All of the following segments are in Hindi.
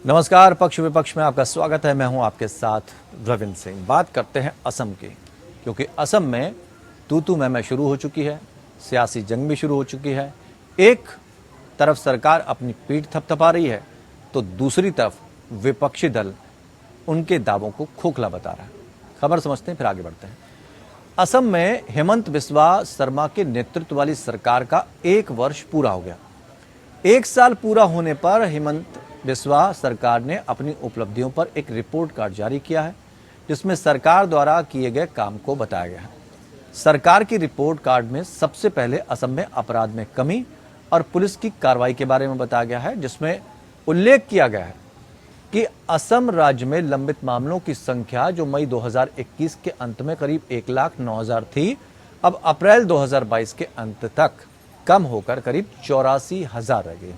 नमस्कार, पक्ष विपक्ष में आपका स्वागत है। मैं हूं आपके साथ रविंद्र सिंह। बात करते हैं असम की, क्योंकि असम में तू मैं शुरू हो चुकी है, सियासी जंग भी शुरू हो चुकी है। एक तरफ सरकार अपनी पीठ थपथपा रही है तो दूसरी तरफ विपक्षी दल उनके दावों को खोखला बता रहा है। खबर समझते हैं, फिर आगे बढ़ते हैं। असम में हेमंत बिस्वा शर्मा के नेतृत्व वाली सरकार का 1 वर्ष पूरा हो गया। 1 साल पूरा होने पर हेमंत बिस्वा सरकार ने अपनी उपलब्धियों पर एक रिपोर्ट कार्ड जारी किया है, जिसमें सरकार द्वारा किए गए काम को बताया गया है। सरकार की रिपोर्ट कार्ड में सबसे पहले असम में अपराध में कमी और पुलिस की कार्रवाई के बारे में बताया गया है, जिसमें उल्लेख किया गया है कि असम राज्य में लंबित मामलों की संख्या जो मई 2021 के अंत में करीब 1,09,000 थी, अब अप्रैल 2022 के अंत तक कम होकर करीब 84,000 रह गई।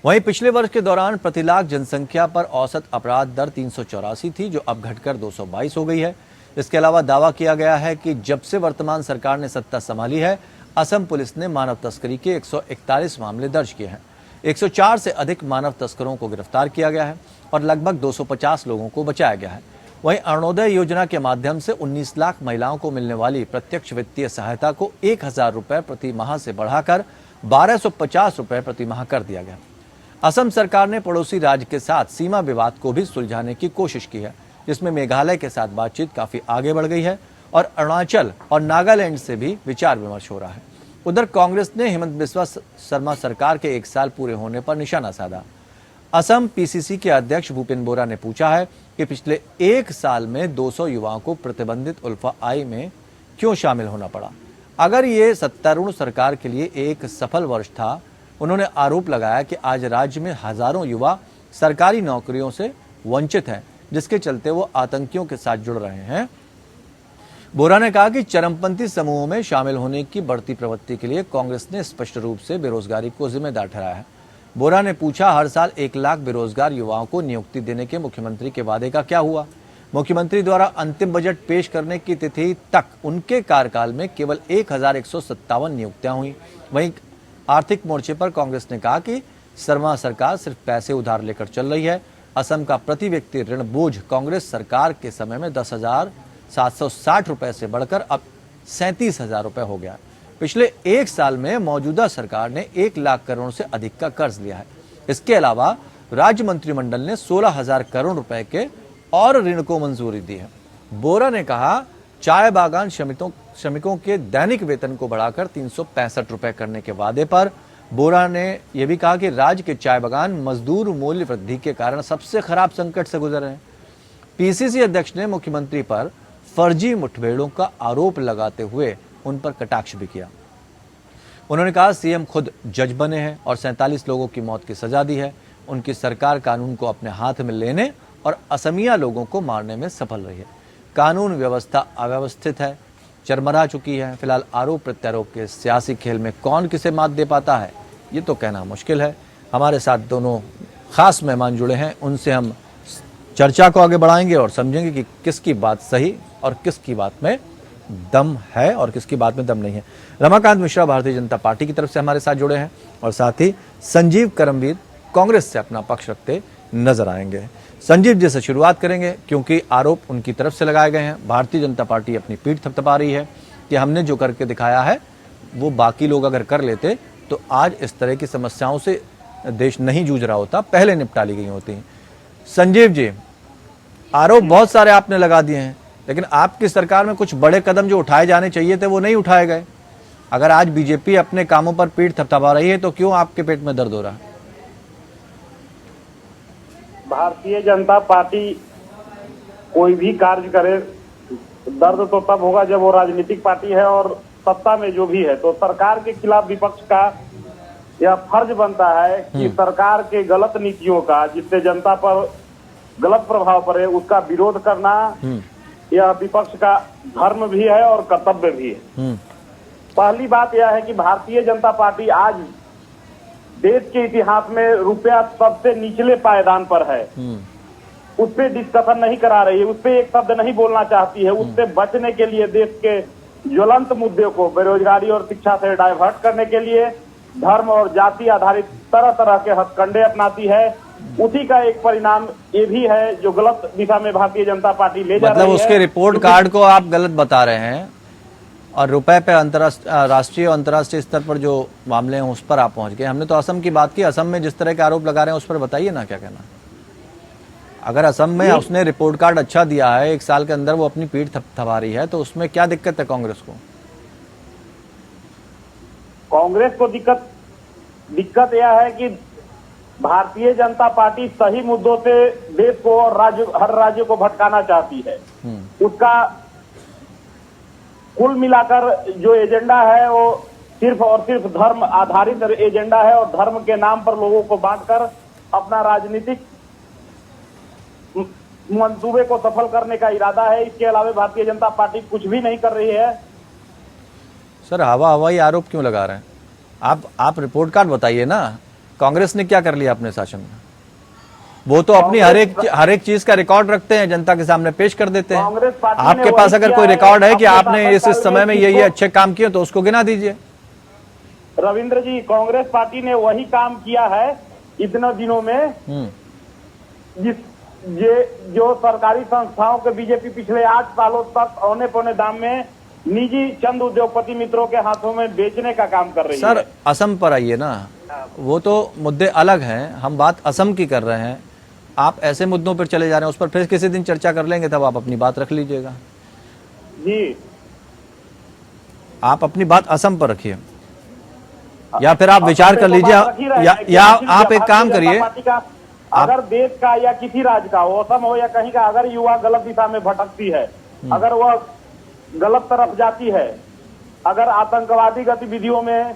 वहीं पिछले वर्ष के दौरान प्रति लाख जनसंख्या पर औसत अपराध दर 384 थी, जो अब घटकर 222 हो गई है। इसके अलावा दावा किया गया है कि जब से वर्तमान सरकार ने सत्ता संभाली है, असम पुलिस ने मानव तस्करी के 141 मामले दर्ज किए हैं। 104 से अधिक मानव तस्करों को गिरफ्तार किया गया है और लगभग 250 लोगों को बचाया गया है। वहीं अरुणोदय योजना के माध्यम से 19 लाख महिलाओं को मिलने वाली प्रत्यक्ष वित्तीय सहायता को 1,000 रुपए प्रति माह से बढ़ाकर 1,250 रुपए प्रति माह कर दिया गया। असम सरकार ने पड़ोसी राज्य के साथ सीमा विवाद को भी सुलझाने की कोशिश की है, जिसमें मेघालय के साथ बातचीत काफी आगे बढ़ गई है और अरुणाचल और नागालैंड से भी विचार विमर्श हो रहा है। उधर कांग्रेस ने हेमंत बिस्वा शर्मा सरकार के 1 साल पूरे होने पर निशाना साधा। असम पीसीसी के अध्यक्ष भूपेन बोरा ने पूछा है कि पिछले 1 साल में 200 युवाओं को प्रतिबंधित उल्फा आई में क्यों शामिल होना पड़ा। अगर ये सत्तारूढ़ सरकार के लिए एक सफल वर्ष था, उन्होंने आरोप लगाया कि आज राज्य में हजारों युवा सरकारी नौकरियों से वंचित हैं, जिसके चलते वो आतंकियों के साथ जुड़ रहे हैं। बोरा ने कहा कि चरमपंथी समूहों में शामिल होने की बढ़ती प्रवृत्ति के लिए कांग्रेस ने स्पष्ट रूप से बेरोजगारी को जिम्मेदार ठहराया है। बोरा ने पूछा, हर साल 1 लाख बेरोजगार युवाओं को नियुक्ति देने के मुख्यमंत्री के वादे का क्या हुआ। मुख्यमंत्री द्वारा अंतिम बजट पेश करने की तिथि तक उनके कार्यकाल में केवल 1,157 नियुक्तियां हुई। वहीं आर्थिक मोर्चे पर कांग्रेस ने कहा कि शर्मा सरकार सिर्फ पैसे उधार लेकर चल रही है। असम का प्रति व्यक्ति ऋण बोझ कांग्रेस सरकार के समय में 10,760 रुपए से बढ़कर अब 37,000 रुपए हो गया। पिछले 1 साल में मौजूदा सरकार ने 1 लाख करोड़ से अधिक का कर्ज लिया है। इसके अलावा राज्य मंत्रिमंडल ने 16,000 करोड़ रुपए के और ऋण को मंजूरी दी है। बोरा ने कहा, चाय बागान श्रमिकों के दैनिक वेतन को बढ़ाकर 365 रुपए करने के वादे पर बोरा ने यह भी कहा कि राज्य के चाय बागान मजदूर मूल्य वृद्धि के कारण सबसे खराब संकट से गुजर रहे हैं। पीसीसी अध्यक्ष ने मुख्यमंत्री पर फर्जी मुठभेड़ों का आरोप लगाते हुए उन पर कटाक्ष भी किया। उन्होंने कहा, सीएम खुद जज बने हैं और 47 लोगों की मौत की सजा दी है। उनकी सरकार कानून को अपने हाथ में लेने और असमिया लोगों को मारने में सफल रही है। कानून व्यवस्था अव्यवस्थित है, चरमरा चुकी है। फिलहाल आरोप प्रत्यारोप के सियासी खेल में कौन किसे मात दे पाता है, ये तो कहना मुश्किल है। हमारे साथ दोनों खास मेहमान जुड़े हैं, उनसे हम चर्चा को आगे बढ़ाएंगे और समझेंगे कि किसकी बात सही और किसकी बात में दम है और किसकी बात में दम नहीं है। रमाकांत मिश्रा भारतीय जनता पार्टी की तरफ से हमारे साथ जुड़े हैं और साथ ही संजीव करमवीर कांग्रेस से अपना पक्ष रखते नजर आएंगे। संजीव जी से शुरुआत करेंगे, क्योंकि आरोप उनकी तरफ से लगाए गए हैं। भारतीय जनता पार्टी अपनी पीठ थपथपा रही है कि हमने जो करके दिखाया है वो बाकी लोग अगर कर लेते तो आज इस तरह की समस्याओं से देश नहीं जूझ रहा होता, पहले निपटा ली गई होती। संजीव जी, आरोप बहुत सारे आपने लगा दिए हैं, लेकिन आपकी सरकार में कुछ बड़े कदम जो उठाए जाने चाहिए थे वो नहीं उठाए गए। अगर आज बीजेपी अपने कामों पर पीठ थपथपा रही है तो क्यों आपके पेट में दर्द हो रहा है? भारतीय जनता पार्टी कोई भी कार्य करे, दर्द तो तब होगा जब वो राजनीतिक पार्टी है और सत्ता में जो भी है। तो सरकार के खिलाफ विपक्ष का यह फर्ज बनता है कि सरकार के गलत नीतियों का, जिससे जनता पर गलत प्रभाव पड़े, उसका विरोध करना यह विपक्ष का धर्म भी है और कर्तव्य भी है। पहली बात यह है कि भारतीय जनता पार्टी आज देश के इतिहास में रुपया सबसे निचले पायदान पर है। उस पर डिस्कशन नहीं करा रही है, उस पर एक शब्द नहीं बोलना चाहती है। उससे बचने के लिए देश के ज्वलंत मुद्दे को बेरोजगारी और शिक्षा से डाइवर्ट करने के लिए धर्म और जाति आधारित तरह तरह के हथकंडे अपनाती है, उसी का एक परिणाम ये भी है जो गलत दिशा में भारतीय जनता पार्टी ले जा रही है। मतलब उसके रिपोर्ट कार्ड को आप गलत बता रहे हैं और रुपए पे राष्ट्रीय और अंतर्राष्ट्रीय स्तर पर जो मामले हैं उस पर आप पहुंच गए। हमने तो असम की बात की। असम में जिस तरह के आरोप लगा रहे हैं उस पर बताइए ना, क्या कहना। अगर असम में उसने रिपोर्ट कार्ड अच्छा दिया है, 1 साल के अंदर वो अपनी पीठ थपथपा रही है, तो उसमें क्या दिक्कत है कांग्रेस को? कांग्रेस को दिक्कत यह है कि भारतीय जनता पार्टी सही मुद्दों से देश को और हर राज्य को भटकाना चाहती है। उसका कुल मिलाकर जो एजेंडा है वो सिर्फ और सिर्फ धर्म आधारित एजेंडा है और धर्म के नाम पर लोगों को बांटकर अपना राजनीतिक मंसूबे को सफल करने का इरादा है। इसके अलावा भारतीय जनता पार्टी कुछ भी नहीं कर रही है। सर हवाई आरोप क्यों लगा रहे हैं आप रिपोर्ट कार्ड बताइए ना। कांग्रेस ने क्या कर लिया अपने शासन में? वो तो अपनी हर एक चीज का रिकॉर्ड रखते हैं, जनता के सामने पेश कर देते हैं। आपके पास अगर कोई रिकॉर्ड है कि आपने इस समय में ये अच्छे काम किए तो उसको गिना दीजिए। रविंद्र जी, कांग्रेस पार्टी ने वही काम किया है इतने दिनों में जो सरकारी संस्थाओं के बीजेपी पिछले 8 सालों तक औने पौने दाम में निजी चंद उद्योगपति मित्रों के हाथों में बेचने का काम कर रही है। सर असम पर आइए ना, वो तो मुद्दे अलग हैं, हम बात असम की कर रहे हैं। आप ऐसे मुद्दों पर चले जा रहे हैं, उस पर फिर किसी दिन चर्चा कर लेंगे, तब आप अपनी बात रख लीजिएगा। जी, आप अपनी बात असम पर रखिए या फिर आप विचार कर लीजिए या आप एक काम करिए। अगर देश का या किसी राज्य का हो, असम हो या कहीं का, अगर युवा गलत दिशा में भटकती है, अगर वह गलत तरफ जाती है, अगर आतंकवादी गतिविधियों में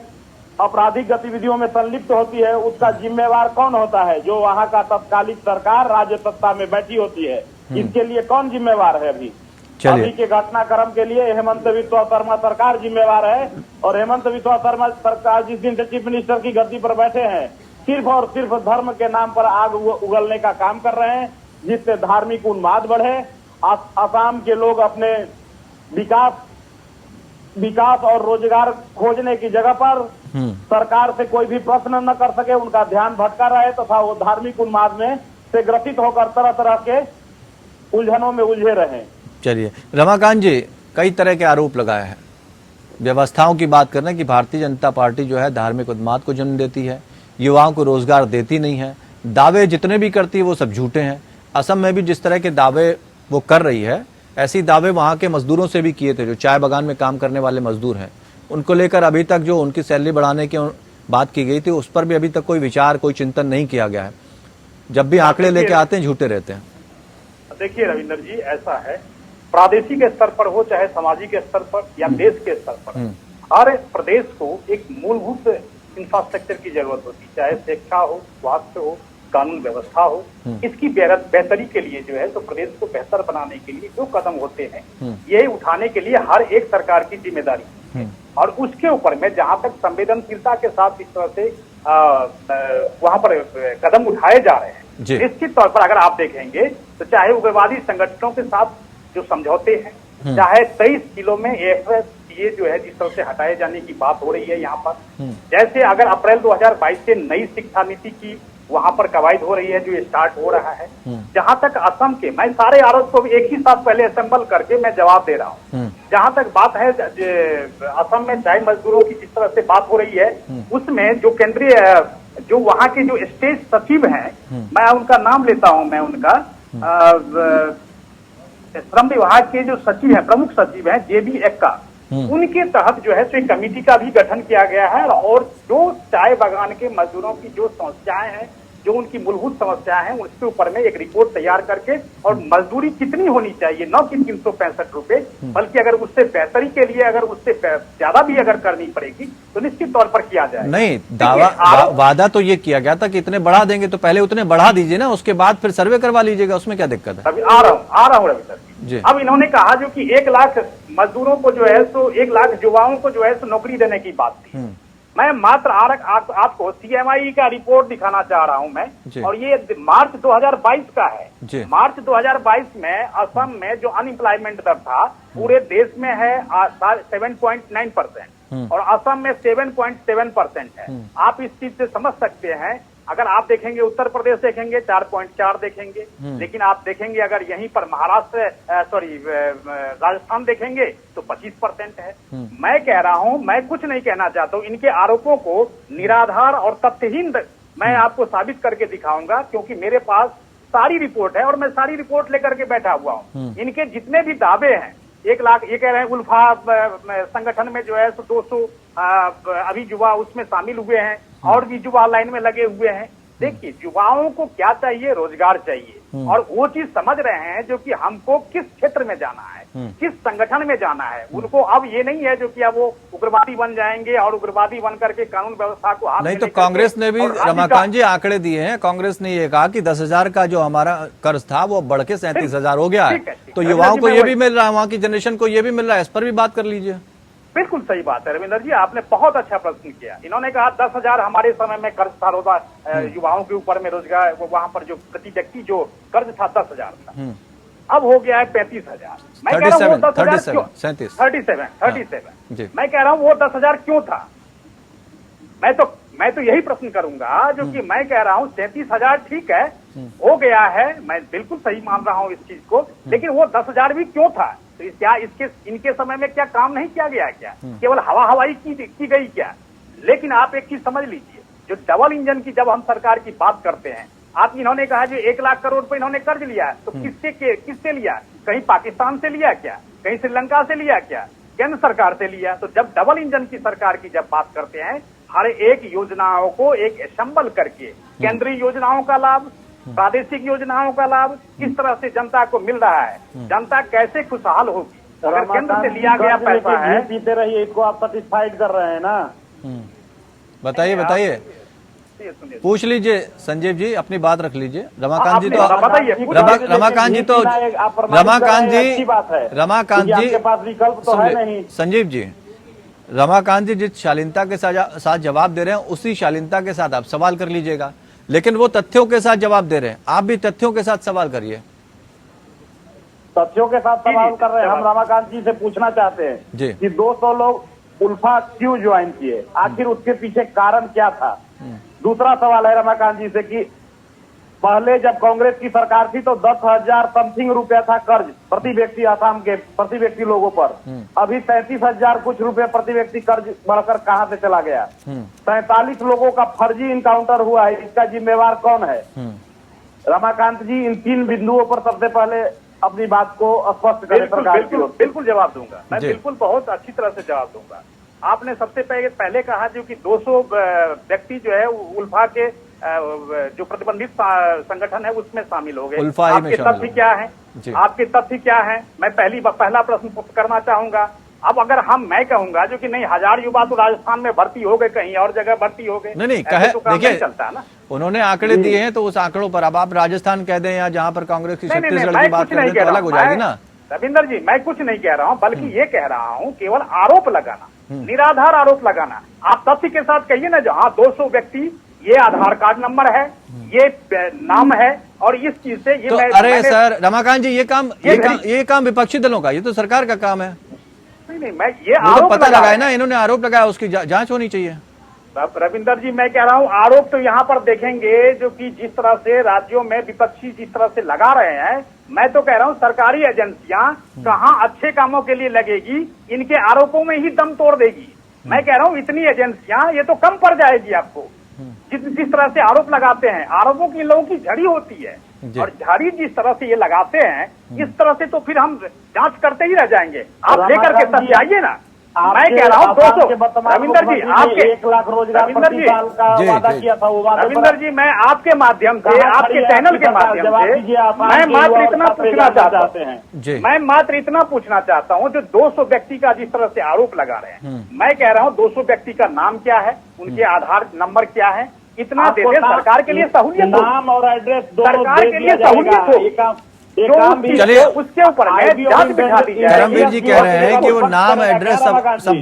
आपराधिक गतिविधियों में संलिप्त होती है, उसका जिम्मेवार कौन होता है? जो वहां का तत्कालिक सरकार राज्य सत्ता में बैठी होती है। इसके लिए कौन जिम्मेवार है? अभी के घटनाक्रम के लिए हेमंत बिस्वा शर्मा सरकार जिम्मेवार है। और हेमंत बिस्वा शर्मा सरकार जिस दिन से चीफ मिनिस्टर की गद्दी पर बैठे हैं, सिर्फ और सिर्फ धर्म के नाम पर आग उगलने का काम कर रहे हैं, जिससे धार्मिक उन्माद बढ़े। असम के लोग अपने विकास और रोजगार खोजने की जगह पर सरकार से कोई भी प्रश्न न कर सके, उनका ध्यान भटका रहे तथा वो धार्मिक उन्माद में से ग्रसित होकर तरह तरह के उलझनों में उलझे रहे। चलिए रमाकांत जी, कई तरह के आरोप लगाए हैं, व्यवस्थाओं की बात कर रहे हैं कि भारतीय जनता पार्टी जो है धार्मिक उन्माद को जन्म देती है, युवाओं को रोजगार देती नहीं है, दावे जितने भी करती है वो सब झूठे हैं। असम में भी जिस तरह के दावे वो कर रही है, ऐसी दावे वहां के मजदूरों से भी किए थे, जो चाय बागान में काम करने वाले मजदूर हैं। उनको लेकर अभी तक जो उनकी सैलरी बढ़ाने की बात की गई थी, उस पर भी अभी तक कोई विचार, कोई चिंतन नहीं किया गया है। जब भी आंकड़े लेके आते हैं झूठे रहते हैं। देखिए रविंद्र जी, ऐसा है, प्रादेशिक स्तर पर हो चाहे सामाजिक स्तर पर या देश के स्तर पर, हर प्रदेश को एक मूलभूत इंफ्रास्ट्रक्चर की जरूरत होती है, चाहे शिक्षा हो, स्वास्थ्य हो, कानून व्यवस्था हो। इसकी बेहतरी के लिए जो है तो प्रदेश को बेहतर बनाने के लिए जो कदम होते हैं, ये उठाने के लिए हर एक सरकार की जिम्मेदारी है। और उसके ऊपर में जहां तक संवेदनशीलता के साथ इस तरह से वहां पर कदम उठाए जा रहे हैं, निश्चित तौर पर अगर आप देखेंगे तो चाहे उग्रवादी संगठनों के साथ जो समझौते हैं, चाहे 23 जिलों में ये जो है जिस तरह से हटाए जाने की बात हो रही है यहाँ पर, जैसे अगर अप्रैल 2022 से नई शिक्षा नीति की वहां पर कवायद हो रही है, जो स्टार्ट हो रहा है। जहां तक असम के, मैं सारे आरोप को एक ही साथ पहले असेंबल करके मैं जवाब दे रहा हूँ। जहां तक बात है असम में चाय मजदूरों की जिस तरह से बात हो रही है, उसमें जो केंद्रीय जो वहां के जो स्टेट सचिव हैं, मैं उनका नाम लेता हूं, मैं उनका श्रम विभाग के जो सचिव हैं, प्रमुख सचिव हैं JB एक्का, उनके तहत जो है तो एक कमेटी का भी गठन किया गया है। और जो चाय बागान के मजदूरों की जो समस्याएं हैं, जो उनकी मूलभूत समस्याएं हैं, उसके ऊपर में एक रिपोर्ट तैयार करके, और मजदूरी कितनी होनी चाहिए, न कि 365 रुपए, बल्कि अगर उससे बेहतरी के लिए अगर उससे ज्यादा भी अगर करनी पड़ेगी तो निश्चित तौर पर किया जाए। नहीं, वादा तो ये किया गया था कि इतने बढ़ा देंगे, तो पहले उतने बढ़ा दीजिए ना, उसके बाद फिर सर्वे करवा लीजिएगा, उसमें क्या दिक्कत है? अभी आ रहा हूँ रवि सर। अब इन्होंने कहा जो कि 1 लाख मजदूरों को जो है तो 1 लाख युवाओं को जो है तो नौकरी देने की बात थी। मैं मात्र आपको CMI का रिपोर्ट दिखाना चाह रहा हूं मैं, और ये मार्च 2022 का है। मार्च 2022 में असम में जो अनएम्प्लॉयमेंट दर था पूरे देश में है 7.9% और असम में 7.7% है। आप इस चीज से समझ सकते हैं अगर आप देखेंगे उत्तर प्रदेश देखेंगे 4.4 देखेंगे, लेकिन आप देखेंगे अगर यहीं पर महाराष्ट्र राजस्थान देखेंगे तो 25% है। मैं कह रहा हूं, मैं कुछ नहीं कहना चाहता हूं, इनके आरोपों को निराधार और तथ्यहीन मैं आपको साबित करके दिखाऊंगा, क्योंकि मेरे पास सारी रिपोर्ट है और मैं सारी रिपोर्ट लेकर के बैठा हुआ हूं। इनके जितने भी दावे हैं, 1 लाख ये कह रहे हैं उल्फा संगठन में जो है 200 अभी युवा उसमें शामिल हुए हैं और भी युवा लाइन में लगे हुए हैं। देखिए युवाओं को क्या चाहिए, रोजगार चाहिए, और वो चीज समझ रहे हैं जो कि हमको किस क्षेत्र में जाना है, किस संगठन में जाना है। उनको अब ये नहीं है जो कि अब वो उग्रवादी बन जाएंगे और उग्रवादी बन करके कानून व्यवस्था को हाथ नहीं। तो कांग्रेस ने भी रमाकांत जी आंकड़े दिए हैं। कांग्रेस ने ये कहा कि 10,000 का जो हमारा कर्ज था वो बढ़ के 37,000 हो गया है। तो युवाओं को ये भी मिल रहा है, वहां की जनरेशन को ये भी मिल रहा है, इस पर भी बात कर लीजिए। बिल्कुल सही बात है रविंदर जी, आपने बहुत अच्छा प्रश्न किया। इन्होंने कहा 10,000 हमारे समय में कर्ज था रोजा युवाओं के ऊपर में रोजगार, वहां पर जो प्रति व्यक्ति जो कर्ज था 10,000 था, अब हो गया है 35,000। मैं कह रहा हूँ वो 10,000 37 मैं कह रहा हूँ वो 10,000 क्यों था। मैं तो यही प्रश्न करूंगा जो कि मैं कह रहा हूँ 37,000 ठीक है हो गया है, मैं बिल्कुल सही मान रहा हूँ इस चीज को, लेकिन वो 10,000 भी क्यों था। तो क्या इनके समय में क्या काम नहीं किया गया, क्या केवल हवाई की गई क्या। लेकिन आप एक चीज समझ लीजिए, जो डबल इंजन की जब हम सरकार की बात करते हैं, आप इन्होंने कहा जो 1 लाख करोड़ रुपए इन्होंने कर्ज लिया, तो किससे लिया, कहीं पाकिस्तान से लिया क्या, कहीं श्रीलंका से लिया क्या, केंद्र सरकार से लिया। तो जब डबल इंजन की सरकार की जब बात करते हैं, हर एक योजनाओं को एक असम्बल करके केंद्रीय योजनाओं का लाभ, प्रादेशिक योजनाओं का लाभ किस तरह से जनता को मिल रहा है, जनता कैसे खुशहाल होगी। अगर केंद्र से लिया गया पैसा है, पीते रहिए, इसको आप सेटिस्फाइड कर रहे हैं ना। बताइए पूछ लीजिए संजीव जी, अपनी बात रख लीजिए। रमाकांत जी तो संजीव जी, रमाकांत जी जिस शालीनता के साथ जवाब दे रहे हैं उसी शालीनता के साथ आप सवाल कर लीजिएगा, लेकिन वो तथ्यों के साथ जवाब दे रहे हैं, आप भी तथ्यों के साथ सवाल करिए। तथ्यों के साथ सवाल कर रहे हैं। हम रमाकांत जी से पूछना चाहते हैं कि 200 लोग उल्फा क्यों ज्वाइन किए, आखिर उसके पीछे कारण क्या था। दूसरा सवाल है रमाकांत जी से कि पहले जब कांग्रेस की सरकार थी तो 10,000 समथिंग रुपया था कर्ज प्रति व्यक्ति, आसाम के प्रति व्यक्ति लोगों पर। अभी 37,000 कुछ रुपए प्रति व्यक्ति कर्ज बढ़कर कहां से चला गया। 47 लोगों का फर्जी इनकाउंटर हुआ है, इसका जिम्मेवार कौन है। रमाकांत जी इन 3 बिंदुओं पर सबसे पहले अपनी बात को स्पष्ट करें। बिल्कुल जवाब दूंगा मैं, बिल्कुल बहुत अच्छी तरह से जवाब दूंगा। आपने सबसे पहले कहा जो कि 200 व्यक्ति जो है उल्फा के जो प्रतिबंधित संगठन है उसमें शामिल हो गए। आपके तथ्य क्या है, आपके तथ्य क्या है, मैं पहला प्रश्न करना चाहूंगा। अब अगर मैं कहूंगा जो कि नहीं 1000 युवा तो राजस्थान में भर्ती हो गए, कहीं और जगह भर्ती हो गए, नहीं कहे तो देखिए चलता है ना। उन्होंने आंकड़े दिए हैं तो उस आंकड़ों पर अब आप राजस्थान कह दें या जहां पर कांग्रेस की छत्तीसगढ़ की बात करें तो अलग हो जाएगी ना। रविंदर जी मैं कुछ नहीं कह रहा हूं, बल्कि ये कह रहा हूं केवल आरोप लगाना, निराधार आरोप लगाना। आप तथ्य के साथ कहिए ना, जहां 200 व्यक्ति, ये आधार कार्ड नंबर है, ये नाम है, और इस चीज से ये तो अरे सर रमाकांत जी ये काम विपक्षी दलों का, ये तो सरकार का काम है। नहीं मैं ये आरोप पता लगाया ना, इन्होंने आरोप लगाया, उसकी जांच होनी चाहिए। रविंदर जी मैं कह रहा हूं आरोप तो यहाँ पर देखेंगे जो कि जिस तरह से राज्यों में विपक्षी जिस तरह से लगा रहे हैं, मैं तो कह रहा हूं सरकारी एजेंसियां कहां अच्छे कामों के लिए लगेगी, इनके आरोपों में ही दम तोड़ देगी। मैं कह रहा हूं इतनी एजेंसियां ये तो कम पड़ जाएगी आपको, जिस तरह से आरोप लगाते हैं। आरोपों की लोगों की झड़ी होती है, और झाड़ी जिस तरह से ये लगाते हैं, इस तरह से तो फिर हम जांच करते ही रह जाएंगे। आप लेकर के तथ्य आइए ना। मैं कह रहा हूँ 200 रविंदर जी आपके 1 लाख रोजगार प्रति साल का वादा किया था, वो वादा रविंदर जी मैं आपके माध्यम से, आपके चैनल के माध्यम से मैं मात्र इतना पूछना चाहता हूँ, मैं मात्र इतना पूछना चाहता हूँ जो 200 व्यक्ति का जिस तरह से आरोप लगा रहे हैं, मैं कह रहा हूँ 200 व्यक्ति का नाम क्या है, उनके आधार नंबर क्या है, इतना दे दें, सरकार के लिए सहूलियत हो, नाम और एड्रेस सरकार के लिए सहूलियत हो। चलिए उसके ऊपर धर्मवीर जी कह रहे हैं कि वो नाम एड्रेस सब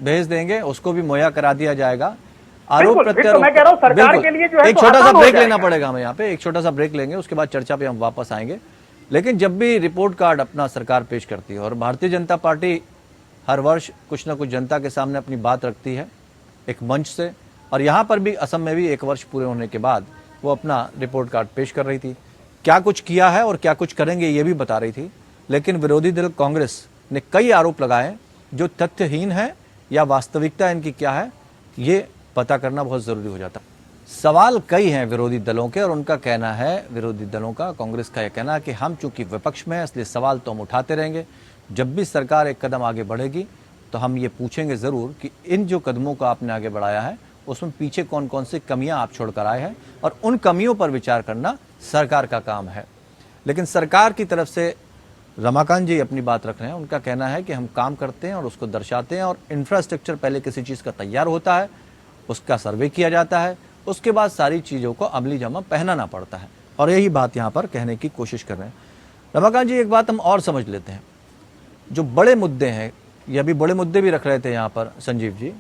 भेज देंगे, उसको भी मुहैया करा दिया जाएगा। आरोप प्रत्यारोप मैं कह रहा हूं सरकार के लिए जो है एक छोटा सा ब्रेक लेना पड़ेगा, हमें यहाँ पे एक छोटा सा ब्रेक लेंगे, उसके बाद चर्चा पे हम वापस आएंगे। लेकिन जब भी रिपोर्ट कार्ड अपना सरकार पेश करती है, और भारतीय जनता पार्टी हर वर्ष कुछ न कुछ जनता के सामने अपनी बात रखती है एक मंच से, और यहाँ पर भी असम में भी 1 वर्ष पूरे होने के बाद वो अपना रिपोर्ट कार्ड पेश कर रही थी। क्या कुछ किया है और क्या कुछ करेंगे ये भी बता रही थी। लेकिन विरोधी दल कांग्रेस ने कई आरोप लगाए जो तथ्यहीन है या वास्तविकता इनकी क्या है ये पता करना बहुत जरूरी हो जाता। सवाल कई हैं विरोधी दलों के और उनका कहना है, विरोधी दलों का, कांग्रेस का यह कहना है कि हम चूंकि विपक्ष में हैं इसलिए सवाल तो हम उठाते रहेंगे। जब भी सरकार एक कदम आगे बढ़ेगी तो हम ये पूछेंगे जरूर कि इन जो कदमों को आपने आगे बढ़ाया है उसमें पीछे कौन कौन सी कमियां आप छोड़कर आए हैं और उन कमियों पर विचार करना सरकार का काम है। लेकिन सरकार की तरफ से रमाकांत जी अपनी बात रख रहे हैं। उनका कहना है कि हम काम करते हैं और उसको दर्शाते हैं और इंफ्रास्ट्रक्चर पहले किसी चीज़ का तैयार होता है, उसका सर्वे किया जाता है, उसके बाद सारी चीज़ों को अमली जामा पहनाना पड़ता है और यही बात यहाँ पर कहने की कोशिश कर रहे हैं। रमाकांत जी, एक बात हम और समझ लेते हैं, जो बड़े मुद्दे हैं, ये अभी बड़े मुद्दे भी रख रहे थे यहाँ पर संजीव जी।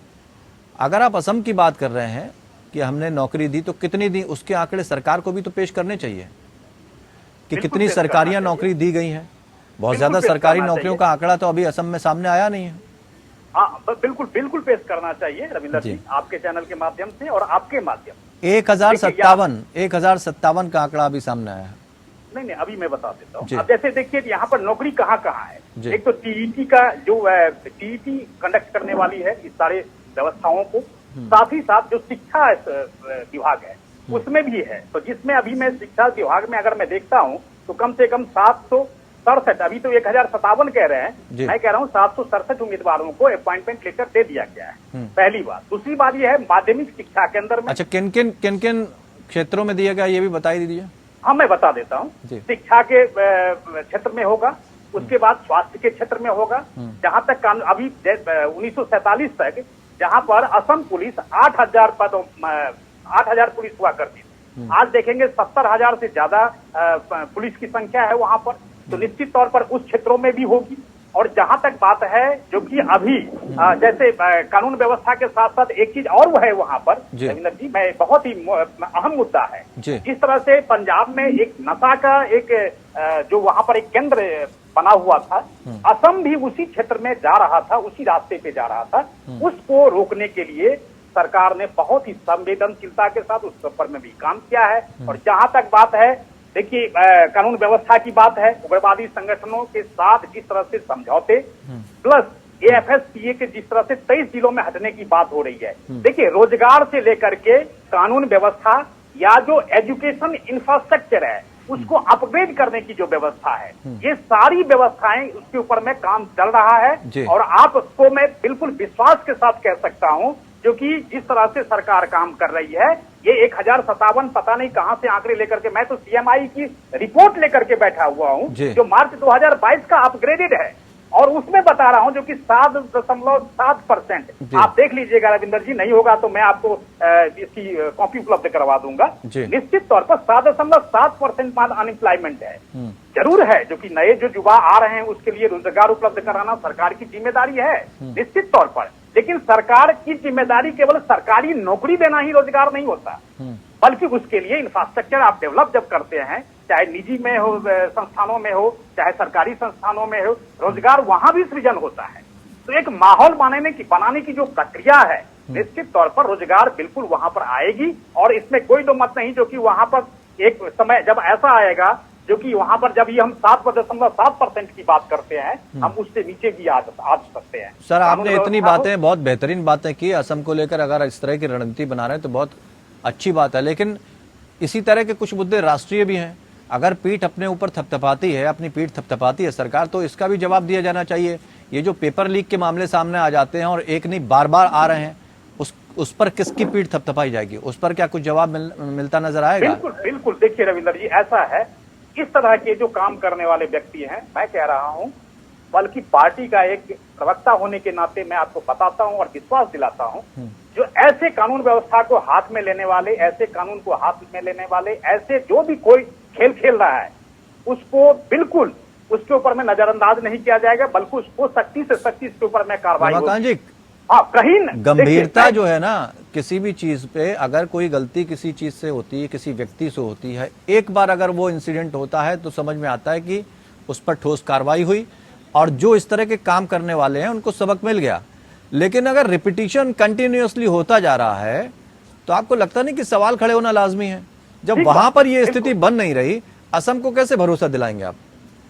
अगर आप असम की बात कर रहे हैं कि हमने नौकरी दी तो कितनी दी, उसके आंकड़े सरकार को भी तो पेश करने चाहिए कि कितनी सरकारियां नौकरी दी गई हैं। बहुत ज्यादा सरकारी नौकरियों का आंकड़ा तो अभी असम में सामने आया नहीं है। हाँ, बिल्कुल बिल्कुल पेश करना चाहिए रविंदर जी, आपके चैनल के माध्यम से और आपके माध्यम से। 1057 का आंकड़ा अभी सामने आया है। नहीं, अभी मैं बता देता हूँ। अब जैसे देखिए यहाँ पर नौकरी कहाँ कहाँ है। एक तो टीईटी का जो टीईटी कंडक्ट करने वाली है इस सारे व्यवस्थाओं को, साथ ही साथ जो शिक्षा विभाग है उसमें भी है। तो जिसमें अभी मैं शिक्षा विभाग में अगर मैं देखता हूँ तो कम से कम 767, अभी तो 1057 कह रहे हैं, मैं कह रहा हूँ 767 उम्मीदवारों को अपॉइंटमेंट लेटर दे दिया गया है। पहली बात। दूसरी बात यह है माध्यमिक शिक्षा के अंदर में, अच्छा, किन किन क्षेत्रों में दिया गया ये भी बता दीजिए। हाँ, मैं बता देता हूँ। शिक्षा के क्षेत्र में होगा, उसके बाद स्वास्थ्य के क्षेत्र में होगा। जहां तक अभी 1947 तक जहां पर असम पुलिस 8,000 पुलिस हुआ करती थी, आज देखेंगे 70,000 से ज्यादा पुलिस की संख्या है वहां पर। तो निश्चित तौर पर उस क्षेत्रों में भी होगी। और जहां तक बात है जो कि अभी जैसे कानून व्यवस्था के साथ साथ एक चीज और वो है वहां पर रविंदर जी, मैं बहुत ही अहम मुद्दा है। जिस तरह से पंजाब में एक नशा का एक जो वहां पर एक केंद्र बना हुआ था, असम भी उसी क्षेत्र में जा रहा था, उसी रास्ते पे जा रहा था। उसको रोकने के लिए सरकार ने बहुत ही संवेदनशीलता के साथ उस पर में भी काम किया है। और जहां तक बात है, देखिए कानून व्यवस्था की बात है, उग्रवादी संगठनों के साथ जिस तरह से समझौते प्लस एएफएसपीए के जिस तरह से 23 जिलों में हटने की बात हो रही है। देखिए रोजगार से लेकर के कानून व्यवस्था या जो एजुकेशन इंफ्रास्ट्रक्चर है उसको अपग्रेड करने की जो व्यवस्था है, ये सारी व्यवस्थाएं उसके ऊपर में काम चल रहा है। और आपको मैं बिल्कुल विश्वास के साथ कह सकता हूं जो कि जिस तरह से सरकार काम कर रही है, ये 1057 पता नहीं कहां से आंकड़े लेकर के, मैं तो सीएमआई की रिपोर्ट लेकर के बैठा हुआ हूं जो मार्च 2022 का अपग्रेडेड है और उसमें बता रहा हूं जो कि 7.7%। आप देख लीजिएगा रविंदर जी, नहीं होगा तो मैं आपको इसकी कॉपी उपलब्ध करवा दूंगा। निश्चित तौर पर 7.7% अनएम्प्लॉयमेंट है। जरूर है जो कि नए जो युवा आ रहे हैं उसके लिए रोजगार उपलब्ध कराना सरकार की जिम्मेदारी है निश्चित तौर पर। लेकिन सरकार की जिम्मेदारी केवल सरकारी नौकरी देना ही रोजगार नहीं होता, बल्कि उसके लिए इंफ्रास्ट्रक्चर आप डेवलप जब करते हैं, चाहे निजी में हो, संस्थानों में हो, चाहे सरकारी संस्थानों में हो, रोजगार वहां भी सृजन होता है। तो एक माहौल बनाने की जो प्रक्रिया है, निश्चित तौर पर रोजगार बिल्कुल वहां पर आएगी। और इसमें कोई दो मत नहीं जो कि वहां पर एक समय जब ऐसा आएगा जो कि वहां पर जब ये हम 7.7% की बात करते हैं, हम उससे नीचे भी आ सकते हैं। सर, आपने इतनी बातें, बहुत बेहतरीन बातें की असम को लेकर। अगर इस तरह की रणनीति बना रहे हैं तो बहुत अच्छी बात है, लेकिन इसी तरह के कुछ मुद्दे राष्ट्रीय भी हैं। अगर पीठ अपने ऊपर थपथपाती है, अपनी पीठ थपथपाती है सरकार, तो इसका भी जवाब दिया जाना चाहिए। ये जो पेपर लीक के मामले सामने आ जाते हैं और एक नहीं बार बार आ रहे हैं, उस पर किसकी पीठ थपथपाई जाएगी? उस पर क्या कुछ जवाब मिलता नजर आएगा? बिल्कुल बिल्कुल। देखिए रविंदर जी, ऐसा है, इस तरह के जो काम करने वाले व्यक्ति हैं, मैं कह रहा हूं, बल्कि पार्टी का एक प्रवक्ता होने के नाते मैं आपको बताता हूं और विश्वास दिलाता हूं, जो ऐसे कानून व्यवस्था को हाथ में लेने वाले, ऐसे कानून को हाथ में लेने वाले, ऐसे जो भी कोई खेल खेल रहा है, उसको बिल्कुल उसके ऊपर में नजरअंदाज नहीं किया जाएगा, बल्कि उसको सख्ती से सख्ती इसके ऊपर में कार्रवाई होगी। हाँ, कहीं गंभीरता जो है ना किसी भी चीज पे, अगर कोई गलती किसी चीज से होती है, किसी व्यक्ति से होती है, एक बार अगर वो इंसिडेंट होता है तो समझ में आता है कि उस पर ठोस कार्रवाई हुई और जो इस तरह के काम करने वाले हैं उनको सबक मिल गया। लेकिन अगर रिपीटिशन कंटिन्यूअसली होता जा रहा है तो आपको लगता नहीं कि सवाल खड़े होना लाजमी है? जब ठीक वहां बात, पर ये बिल्कुल। स्थिति बन नहीं रही, असम को कैसे भरोसा दिलाएंगे आप?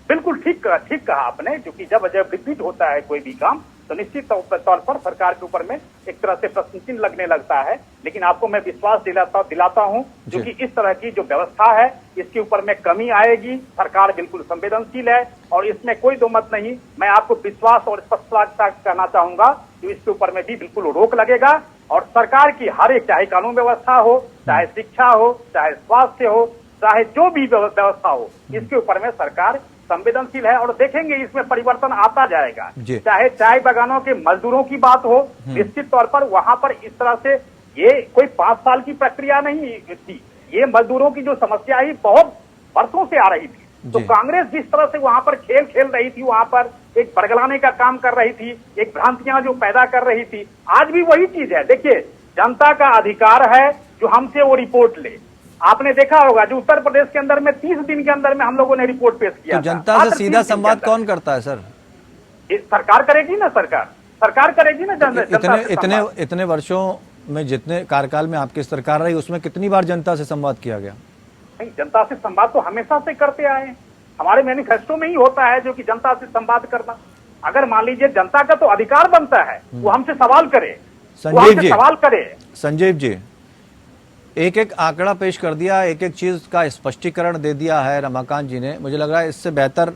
बिल्कुल ठीक कहा आपने, क्योंकि जब रिपीट होता है कोई भी काम तो निश्चित तौर पर सरकार के ऊपर में एक तरह से प्रश्न चिन्ह लगने लगता है। लेकिन आपको मैं विश्वास दिलाता हूं, क्योंकि इस तरह की जो व्यवस्था है इसके ऊपर में कमी आएगी। सरकार बिल्कुल संवेदनशील है और इसमें कोई दो मत नहीं। मैं आपको विश्वास और स्पष्टता कहना चाहूंगा कि इसके ऊपर में भी बिल्कुल रोक लगेगा और सरकार की हर एक, चाहे कानून व्यवस्था हो, चाहे शिक्षा हो, चाहे स्वास्थ्य हो, चाहे जो भी व्यवस्था हो, इसके ऊपर में सरकार संवेदनशील है और देखेंगे इसमें परिवर्तन आता जाएगा। चाहे चाय बागानों के मजदूरों की बात हो, निश्चित तौर पर वहां पर इस तरह से ये कोई 5 साल की प्रक्रिया नहीं थी। ये मजदूरों की जो समस्या ही बहुत वर्षों से आ रही थी। तो कांग्रेस जिस तरह से वहां पर खेल रही थी, वहां पर एक बरगलाने का काम कर रही थी, एक भ्रांतियां जो पैदा कर रही थी, आज भी वही चीज है। देखिए, जनता का अधिकार है जो हमसे वो रिपोर्ट ले। आपने देखा होगा जो उत्तर प्रदेश के अंदर में 30 दिन के अंदर में हम लोगों ने रिपोर्ट पेश किया। तो जनता से सीधा संवाद कौन करता है सर? सरकार करेगी ना, सरकार करेगी ना। इतने वर्षों में जितने कार्यकाल में आपकी सरकार रही, उसमें कितनी बार जनता से संवाद किया गया? नहीं, जनता से संवाद तो हमेशा से करते आए हैं। हमारे मैनिफेस्टो में ही होता है जो कि जनता से संवाद करना। अगर मान लीजिए जनता का तो अधिकार बनता है वो हमसे सवाल करे, सवाल करे। संजीव जी, एक एक आंकड़ा पेश कर दिया, एक एक चीज का स्पष्टीकरण दे दिया है रमाकांत जी ने। मुझे लग रहा है इससे बेहतर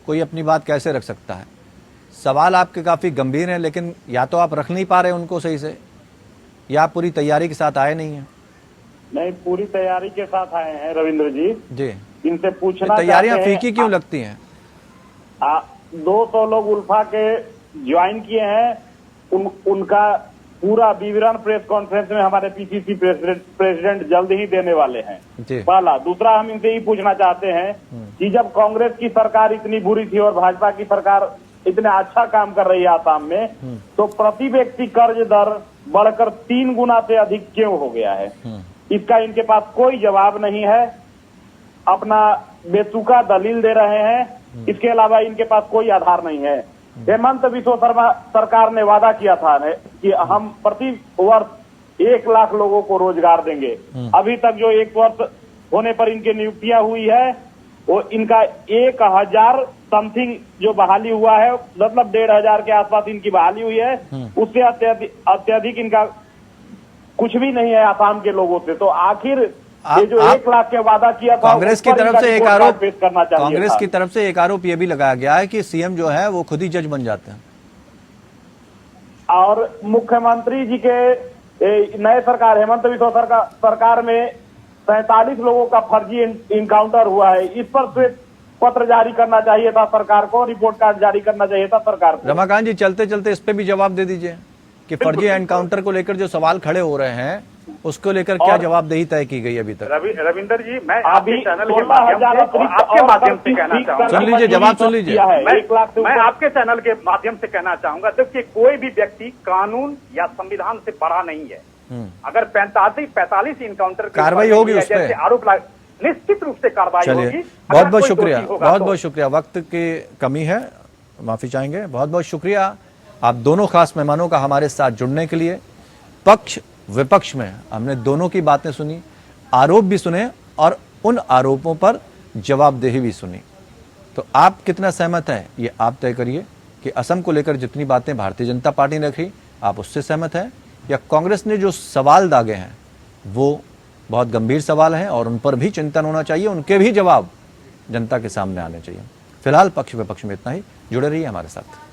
कोई अपनी बात कैसे रख सकता है। सवाल आपके काफी गंभीर हैं, लेकिन या तो आप रख नहीं पा रहे उनको सही से, या आप पूरी तैयारी के साथ आए नहीं हैं। नहीं, पूरी तैयारी के साथ आए हैं रविंद्र जी। इनसे पूछना, तैयारियां फीकी क्यों लगती हैं? 200 लोग उल्फा के ज्वाइन किए हैं, उनका पूरा विवरण प्रेस कॉन्फ्रेंस में हमारे पीसीसी प्रेसिडेंट जल्द ही देने वाले हैं। पहला। दूसरा, हम इनसे ही पूछना चाहते हैं कि जब कांग्रेस की सरकार इतनी बुरी थी और भाजपा की सरकार इतना अच्छा काम कर रही है आसाम में, तो प्रति व्यक्ति कर्ज दर बढ़कर 3 गुना से अधिक क्यों हो गया है? इसका इनके पास कोई जवाब नहीं है। अपना बेतुका दलील दे रहे हैं, इसके अलावा इनके पास कोई आधार नहीं है। हेमंत बिस्वा शर्मा सरकार ने वादा किया था कि हम प्रति वर्ष 1 लाख लोगों को रोजगार देंगे। अभी तक जो 1 वर्ष होने पर इनकी नियुक्तियां हुई है, वो इनका 1000 समथिंग जो बहाली हुआ है, मतलब 1500 के आसपास इनकी बहाली हुई है। उससे अत्यधिक इनका कुछ भी नहीं है आसाम के लोगों से। तो आखिर ये जो 1 लाख के वादा किया था, कांग्रेस की तरफ से एक आरोप पेश करना चाहिए। कांग्रेस की तरफ से एक आरोप ये भी लगाया गया है कि सीएम जो है वो खुद ही जज बन जाते हैं, और मुख्यमंत्री जी के नए सरकार हेमंत बिस्वा सरकार में 47 लोगों का फर्जी इनकाउंटर हुआ है। इस पर श्वेत पत्र जारी करना चाहिए था सरकार को, रिपोर्ट कार्ड जारी करना चाहिए था सरकार को। रमाकांत जी, चलते चलते इस पे भी जवाब दे दीजिए कि फर्जी एनकाउंटर को लेकर जो सवाल खड़े हो रहे हैं, उसको लेकर क्या जवाबदेही तय की गई अभी तक? रविंदर जी, मैं आपके चैनल के माध्यम से कहना चाहूंगा। सुन लीजिए, जवाब सुन लीजिए। मैं आपके चैनल के माध्यम से कहना चाहूंगा, देखिए, कोई भी व्यक्ति कानून या संविधान से बड़ा नहीं है। अगर 45 इनकाउंटर कार्रवाई होगी उस पर, आरोप निश्चित रूप से कार्रवाई होगी। बहुत बहुत शुक्रिया, बहुत बहुत शुक्रिया। वक्त की कमी है, माफी चाहेंगे। बहुत बहुत शुक्रिया आप दोनों खास मेहमानों का हमारे साथ जुड़ने के लिए। पक्ष विपक्ष में हमने दोनों की बातें सुनी, आरोप भी सुने और उन आरोपों पर जवाबदेही भी सुनी। तो आप कितना सहमत हैं ये आप तय करिए कि असम को लेकर जितनी बातें भारतीय जनता पार्टी ने रखी, आप उससे सहमत हैं, या कांग्रेस ने जो सवाल दागे हैं वो बहुत गंभीर सवाल हैं और उन पर भी चिंतन होना चाहिए, उनके भी जवाब जनता के सामने आने चाहिए। फिलहाल पक्ष विपक्ष में इतना ही। जुड़े रहिए हमारे साथ।